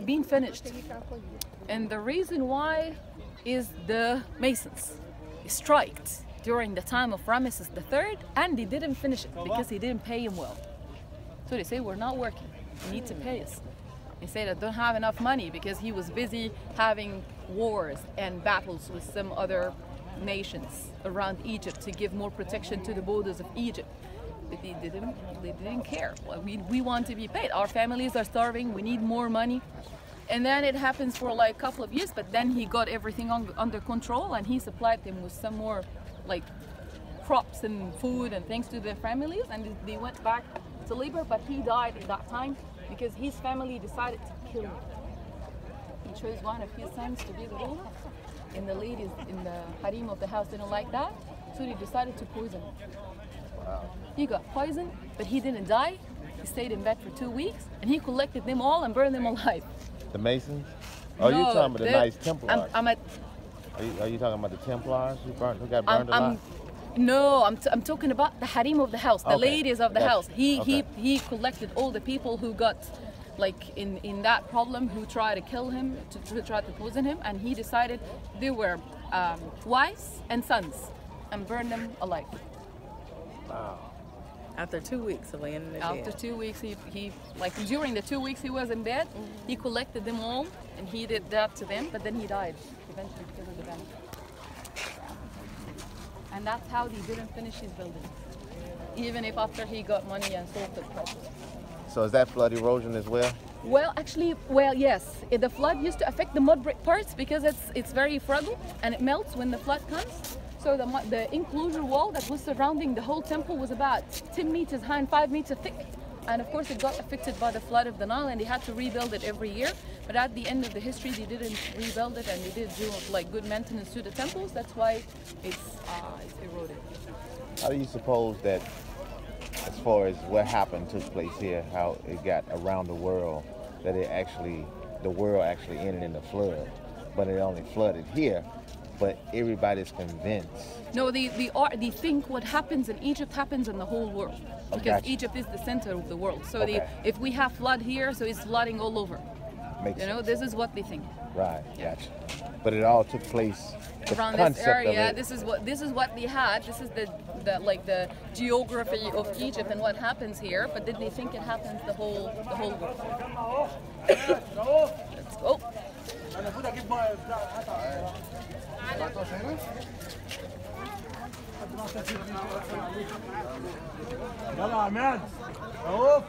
been finished. And the reason why is the Masons striked during the time of Ramesses III, and they didn't finish it because he didn't pay him well. So they say, we're not working, you need to pay us. They say that don't have enough money because he was busy having wars and battles with some other nations around Egypt to give more protection to the borders of Egypt. But they didn't care. Well, we want to be paid. Our families are starving, we need more money. And then it happens for like a couple of years, but then he got everything under control and he supplied them with some more like crops and food and things to their families, and they went back to labor, but he died at that time because his family decided to kill him. He chose one of his sons to be the ruler, and the ladies in the harem of the house didn't like that, so they decided to poison him. Wow. He got poisoned, but he didn't die. He stayed in bed for 2 weeks, and he collected them all and burned them alive. The Masons? Oh, No, you're talking about the Knights Templars. Are you talking about the Templars who got burned alive? No, I'm talking about the harem of the house, the Okay. ladies of the Gotcha. house. Okay. He collected all the people who got like in that problem, who tried to kill him, to try to poison him, and he decided they were wives and sons, and burned them alive. Wow. After 2 weeks of laying in the After bed. 2 weeks, he like during the 2 weeks he was in bed, he collected them all, and he did that to them, but then he died eventually because of the venom. And that's how he didn't finish his building, even if after he got money and sold the property. So is that flood erosion as well? Well, actually, yes. The flood used to affect the mud brick parts because it's very fragile and it melts when the flood comes. So the enclosure wall that was surrounding the whole temple was about 10 meters high and 5 meters thick. And of course, it got affected by the flood of the Nile, and they had to rebuild it every year. But at the end of the history, they didn't rebuild it, and they did do like good maintenance to the temples. That's why it's eroded. How do you suppose that, as far as what happened took place here, how it got around the world, that the world actually ended in the flood, but it only flooded here, but everybody's convinced? No, they think what happens in Egypt happens in the whole world, because Gotcha. Egypt is the center of the world. So Okay. if we have flood here, so it's flooding all over. Makes You know, sense. this is what they think. Right, gotcha. But it all took place, the Around this concept area, of it. this is what they had. This is the geography of Egypt and what happens here. But did they think it happens the whole world? Let's go. يلا يا عماد اهو